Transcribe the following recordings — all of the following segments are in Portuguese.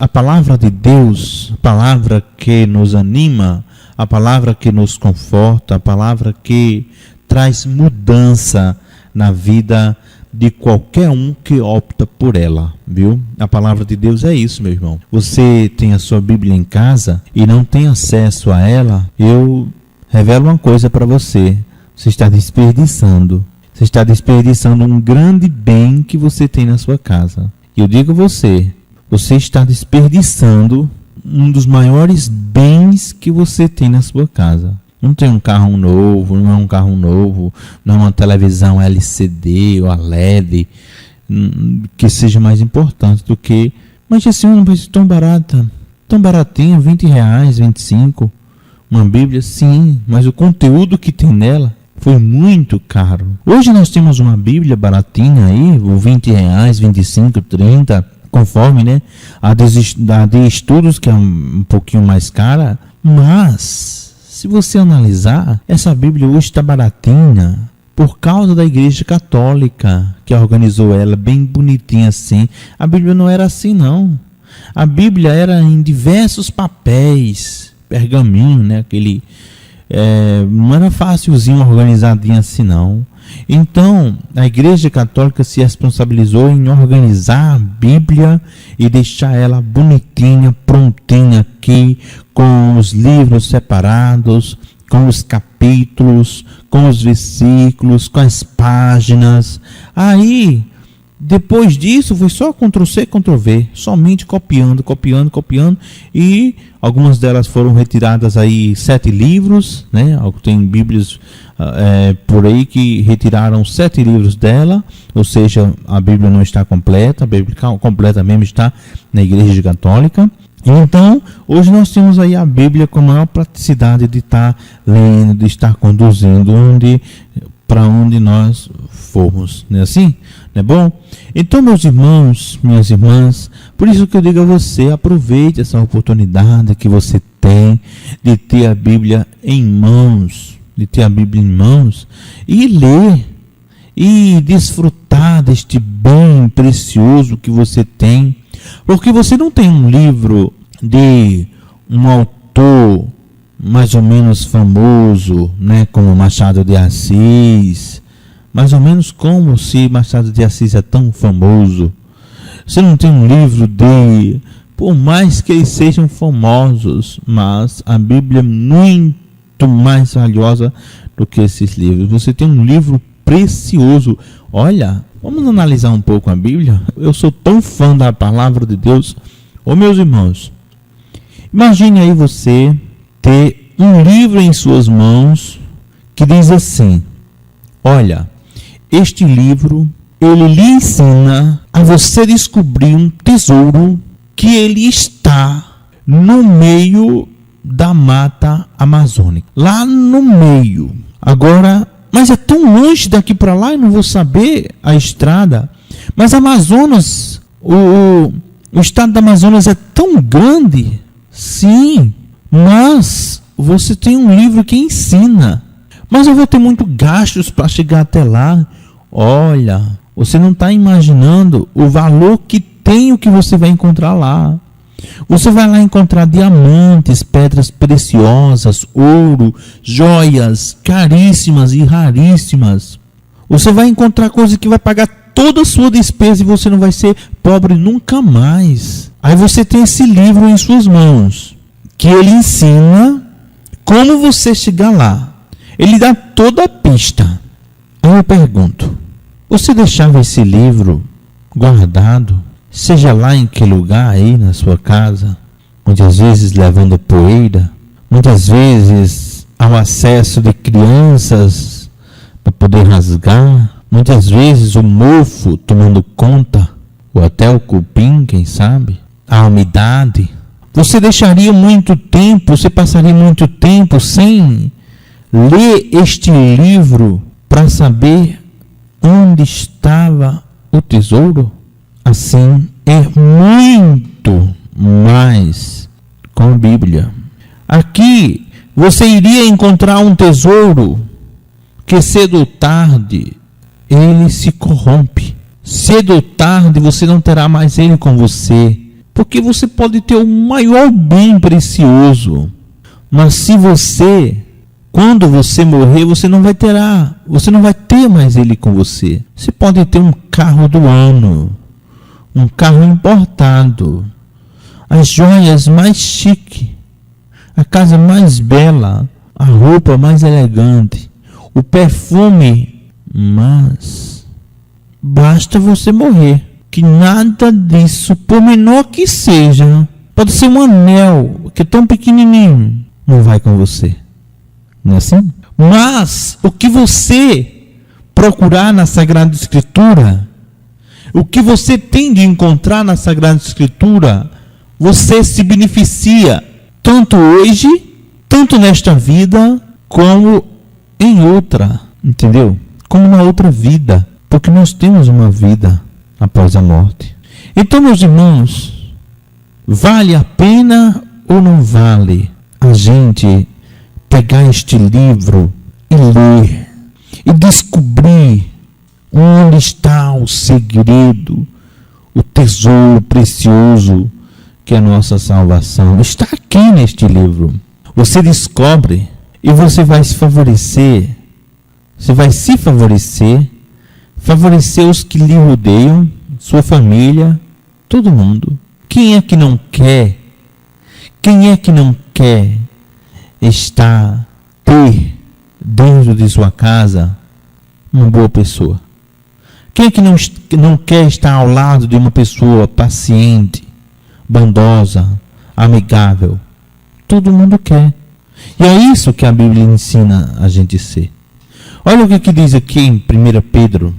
a palavra de Deus, a palavra que nos anima, a palavra que nos conforta, a palavra que traz mudança na vida de qualquer um que opta por ela, viu? A palavra de Deus é isso, meu irmão. Você tem a sua Bíblia em casa e não tem acesso a ela, eu revelo uma coisa para você. Você está desperdiçando. Você está desperdiçando um grande bem que você tem na sua casa. E eu digo a você, você está desperdiçando um dos maiores bens que você tem na sua casa. Não tem um carro novo, não é um carro novo, não é uma televisão LCD ou a LED, que seja mais importante do que... Mas assim, uma coisa tão barata, tão baratinha, R$20, 25, uma Bíblia, sim, mas o conteúdo que tem nela foi muito caro. Hoje nós temos uma Bíblia baratinha aí, R$20, 25, 30, conforme, né? A de estudos, que é um pouquinho mais cara, mas... se você analisar, essa Bíblia hoje está baratinha por causa da Igreja Católica, que organizou ela bem bonitinha assim. A Bíblia não era assim, não. A Bíblia era em diversos papéis, pergaminho, né? Não era fácilzinho, organizadinho assim, não. Então, a Igreja Católica se responsabilizou em organizar a Bíblia e deixar ela bonitinha, prontinha aqui, com os livros separados, com os capítulos, com os versículos, com as páginas. Aí, depois disso, foi só Ctrl+C, Ctrl+V, somente copiando, e algumas delas foram retiradas aí 7 livros, né? Tem Bíblias por aí que retiraram 7 livros dela, ou seja, a Bíblia não está completa, a Bíblia completa mesmo está na Igreja Católica. Então, hoje nós temos aí a Bíblia com a maior praticidade de estar lendo, de estar conduzindo para onde nós formos, não é assim? Não é bom? Então, meus irmãos, minhas irmãs, por isso que eu digo a você, aproveite essa oportunidade que você tem de ter a Bíblia em mãos, e ler e desfrutar deste bem precioso que você tem, porque você não tem um livro de um autor mais ou menos famoso, né, como Machado de Assis, mais ou menos como se Machado de Assis é tão famoso. Você não tem um livro por mais que eles sejam famosos, mas a Bíblia é muito mais valiosa do que esses livros. Você tem um livro precioso. Olha, vamos analisar um pouco a Bíblia. Eu sou tão fã da palavra de Deus. Ô meus irmãos, imagine aí você ter um livro em suas mãos que diz assim: olha, este livro, ele lhe ensina a você descobrir um tesouro que ele está no meio da mata amazônica, lá no meio. Agora, mas é tão longe daqui para lá, eu não vou saber a estrada. Mas Amazonas, o estado do Amazonas é tão grande, sim, mas você tem um livro que ensina. Mas eu vou ter muito gastos para chegar até lá. Olha, você não está imaginando o valor que tem o que você vai encontrar lá. Você vai lá encontrar diamantes, pedras preciosas, ouro, joias caríssimas e raríssimas. Você vai encontrar coisas que vai pagar toda a sua despesa e você não vai ser pobre nunca mais. Aí você tem esse livro em suas mãos, que ele ensina como você chegar lá. Ele dá toda a pista. Aí eu pergunto, você deixava esse livro guardado, seja lá em que lugar aí na sua casa, muitas vezes levando poeira, muitas vezes ao acesso de crianças para poder rasgar, muitas vezes o mofo tomando conta, ou até o cupim, quem sabe, a umidade. Você deixaria muito tempo, você passaria muito tempo sem ler este livro para saber onde estava o tesouro? Assim é muito mais com a Bíblia. Aqui você iria encontrar um tesouro que cedo ou tarde ele se corrompe. Cedo ou tarde você não terá mais ele com você. Porque você pode ter o maior bem precioso, mas se quando você morrer, você não vai ter mais ele com você. Você pode ter um carro do ano, um carro importado, as joias mais chiques, a casa mais bela, a roupa mais elegante, o perfume, mas basta você morrer, que nada disso, por menor que seja, pode ser um anel, que é tão pequenininho, não vai com você. Não é assim? Mas o que você procurar na Sagrada Escritura, o que você tem de encontrar na Sagrada Escritura, você se beneficia tanto hoje, tanto nesta vida, como em outra, entendeu? Como na outra vida, porque nós temos uma vida após a morte. Então, meus irmãos, vale a pena ou não vale a gente pegar este livro e ler e descobrir onde está o segredo, o tesouro precioso que é a nossa salvação? Está aqui neste livro. Você descobre e você vai se favorecer. Você vai se favorecer os que lhe rodeiam, sua família, todo mundo. Quem é que não quer? Quem é que não quer ter dentro de sua casa uma boa pessoa? Quem é que não quer estar ao lado de uma pessoa paciente, bondosa, amigável? Todo mundo quer. E é isso que a Bíblia ensina a gente ser. Olha o que diz aqui em 1 Pedro.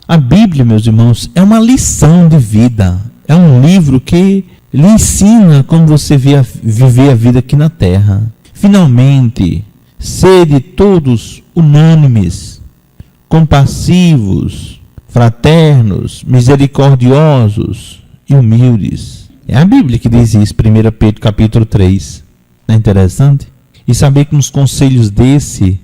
A Bíblia, meus irmãos, é uma lição de vida. É um livro que lhe ensina como você viver a vida aqui na terra. Finalmente, sede todos unânimes, compassivos, fraternos, misericordiosos e humildes. É a Bíblia que diz isso, 1 Pedro capítulo 3. Não é interessante? E saber que uns conselhos desses,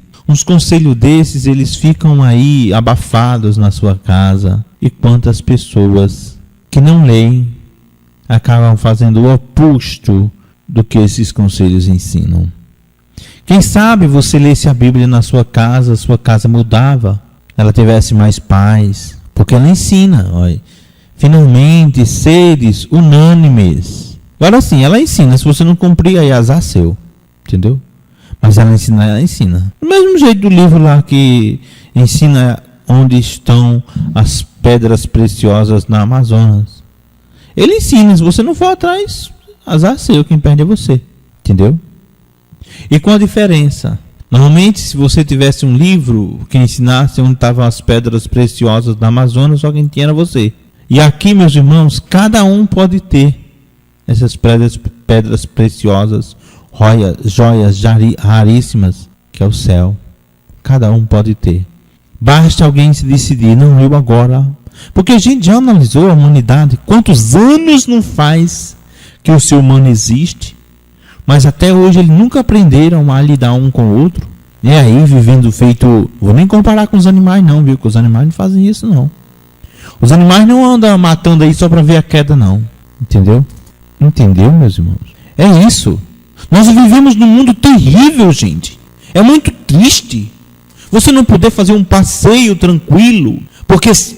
eles ficam aí abafados na sua casa. E quantas pessoas que não leem acabam fazendo o oposto do que esses conselhos ensinam. Quem sabe você lesse a Bíblia na sua casa mudava, ela tivesse mais paz, porque ela ensina, olha, finalmente seres unânimes. Agora sim, ela ensina, se você não cumprir, aí azar seu, entendeu? Mas ela ensina. Do mesmo jeito do livro lá que ensina onde estão as pedras preciosas na Amazonas. Ele ensina, se você não for atrás, azar seu, quem perde é você, entendeu? E com a diferença, normalmente se você tivesse um livro que ensinasse onde estavam as pedras preciosas da Amazonas, só quem tinha era você. E aqui, meus irmãos, cada um pode ter essas pedras preciosas, joias raríssimas, que é o céu. Cada um pode ter. Basta alguém se decidir, não, eu agora. Porque a gente já analisou a humanidade, quantos anos não faz que o ser humano existe, mas até hoje eles nunca aprenderam a lidar um com o outro. E aí, vivendo feito... Vou nem comparar com os animais não, viu? Porque os animais não fazem isso não. Os animais não andam matando aí só para ver a queda não. Entendeu? Entendeu, meus irmãos? É isso. Nós vivemos num mundo terrível, gente. É muito triste você não poder fazer um passeio tranquilo,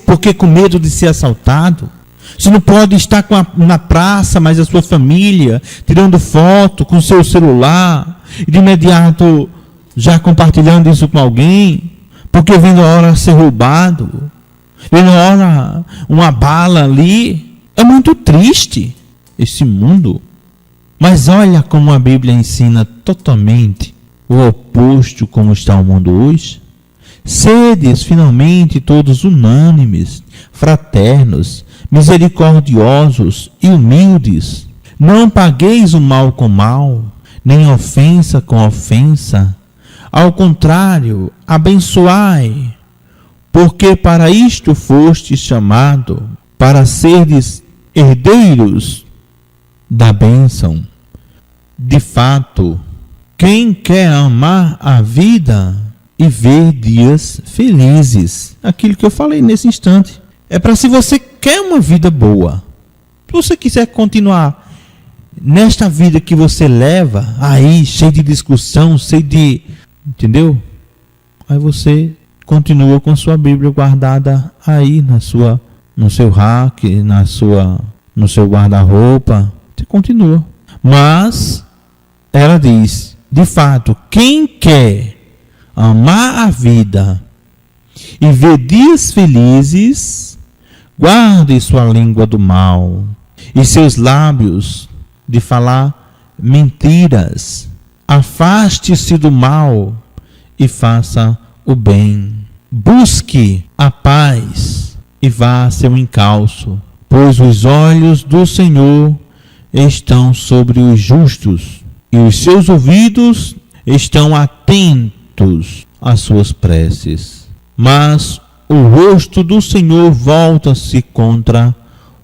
porque com medo de ser assaltado. Você não pode estar na praça, mas a sua família, tirando foto com seu celular, e de imediato já compartilhando isso com alguém, porque vendo a hora ser roubado, vendo a hora uma bala ali. É muito triste esse mundo. Mas olha como a Bíblia ensina totalmente o oposto como está o mundo hoje. Sedes finalmente todos unânimes, fraternos, misericordiosos e humildes. Não pagueis o mal com mal, nem ofensa com ofensa. Ao contrário, abençoai, porque para isto fostes chamado, para serdes herdeiros da bênção. De fato, quem quer amar a vida e ver dias felizes, aquilo que eu falei nesse instante, é para se você quer uma vida boa, se você quiser continuar nesta vida que você leva aí, cheio de discussão, cheio de... Entendeu? Aí você continua com sua Bíblia guardada aí no seu rack, no seu guarda-roupa. Você continua. Mas ela diz, de fato, quem quer amar a vida e ver dias felizes, guarde sua língua do mal e seus lábios de falar mentiras. Afaste-se do mal e faça o bem. Busque a paz e vá a seu encalço, pois os olhos do Senhor estão sobre os justos e os seus ouvidos estão atentos às suas preces. Mas o rosto do Senhor volta-se contra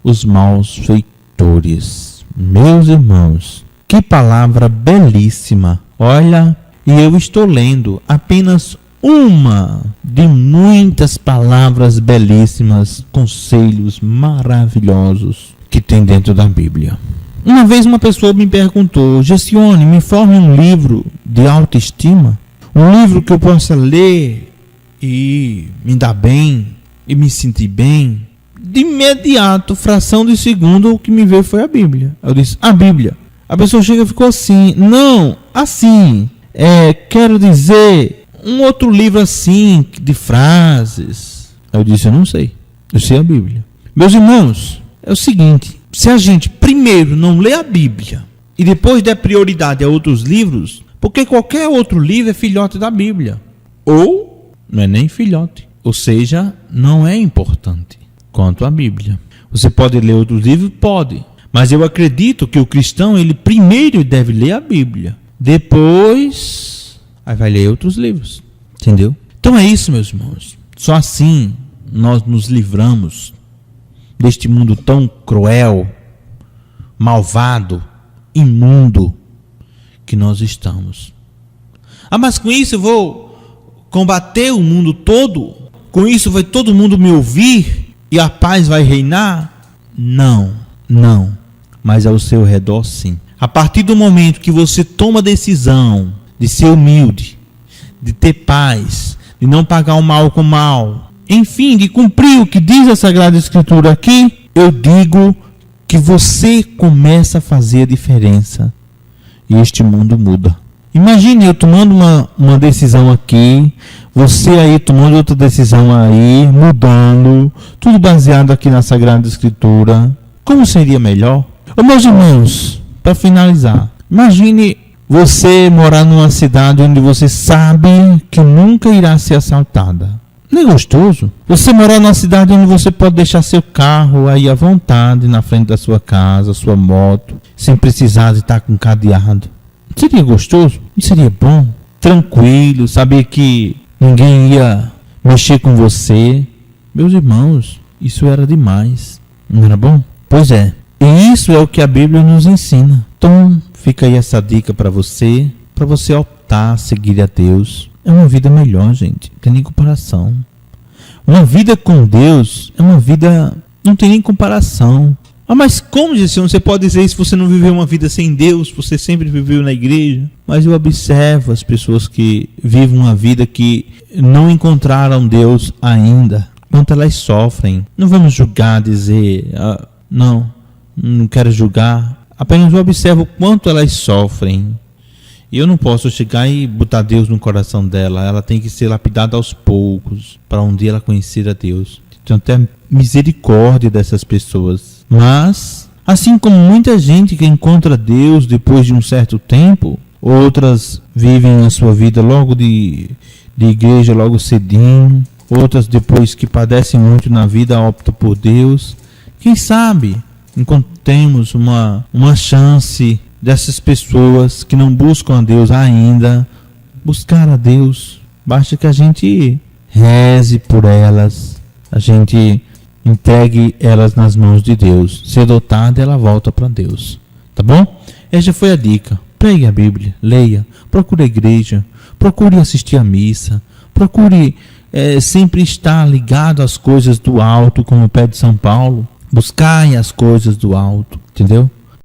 os malfeitores. Meus irmãos, que palavra belíssima! Olha, e eu estou lendo apenas uma de muitas palavras belíssimas, conselhos maravilhosos que tem dentro da Bíblia. Uma vez uma pessoa me perguntou: Gessione, me informe um livro de autoestima, um livro que eu possa ler e me dar bem e me sentir bem. De imediato, fração de segundo, o que me veio foi a Bíblia. Eu disse, a Bíblia. A pessoa chega e ficou assim, não, assim, quero dizer, um outro livro assim, de frases. Eu disse, eu não sei, eu sei a Bíblia. Meus irmãos, é o seguinte, se a gente primeiro não lê a Bíblia e depois der prioridade a outros livros, porque qualquer outro livro é filhote da Bíblia, ou não é nem filhote, ou seja, não é importante quanto a Bíblia. Você pode ler outros livros? Pode. Mas eu acredito que o cristão, ele primeiro deve ler a Bíblia. Depois, aí vai ler outros livros. Entendeu? Então é isso, meus irmãos. Só assim nós nos livramos deste mundo tão cruel, malvado, imundo que nós estamos. Ah, mas com isso eu vou combater o mundo todo? Com isso vai todo mundo me ouvir? E a paz vai reinar? Não, não. Mas ao seu redor, sim. A partir do momento que você toma a decisão de ser humilde, de ter paz, de não pagar o mal com o mal, enfim, de cumprir o que diz a Sagrada Escritura aqui, eu digo que você começa a fazer a diferença. E este mundo muda. Imagine eu tomando uma decisão aqui, você aí tomando outra decisão aí, mudando, tudo baseado aqui na Sagrada Escritura. Como seria melhor? Ô, meus irmãos, para finalizar, imagine você morar numa cidade onde você sabe que nunca irá ser assaltada. Não é gostoso? Você morar numa cidade onde você pode deixar seu carro aí à vontade na frente da sua casa, sua moto, sem precisar de estar com cadeado. Seria gostoso? Não seria bom? Tranquilo, saber que ninguém ia mexer com você. Meus irmãos, isso era demais. Não era bom? Pois é. E isso é o que a Bíblia nos ensina. Então, fica aí essa dica para você optar a seguir a Deus. É uma vida melhor, gente. Não tem nem comparação. Uma vida com Deus é uma vida... Não tem nem comparação. Ah, mas como, Jesus, você pode dizer isso se você não viveu uma vida sem Deus? Você sempre viveu na igreja? Mas eu observo as pessoas que vivem uma vida que não encontraram Deus ainda. Quanto elas sofrem. Não vamos julgar, dizer... não quero julgar. Apenas eu observo o quanto elas sofrem. E eu não posso chegar e botar Deus no coração dela. Ela tem que ser lapidada aos poucos, para um dia ela conhecer a Deus. Então, até misericórdia dessas pessoas. Mas, assim como muita gente que encontra Deus depois de um certo tempo, outras vivem a sua vida logo de igreja, logo cedinho. Outras, depois que padecem muito na vida, optam por Deus. Quem sabe encontremos uma chance dessas pessoas que não buscam a Deus ainda, buscar a Deus. Basta que a gente reze por elas, a gente entregue elas nas mãos de Deus. Cedo ou tarde ela volta para Deus, tá bom? Essa foi a dica. Pregue a Bíblia, leia, procure a igreja, procure assistir a missa, procure sempre estar ligado às coisas do alto, como pede São Paulo. Buscai as coisas do alto, entendeu?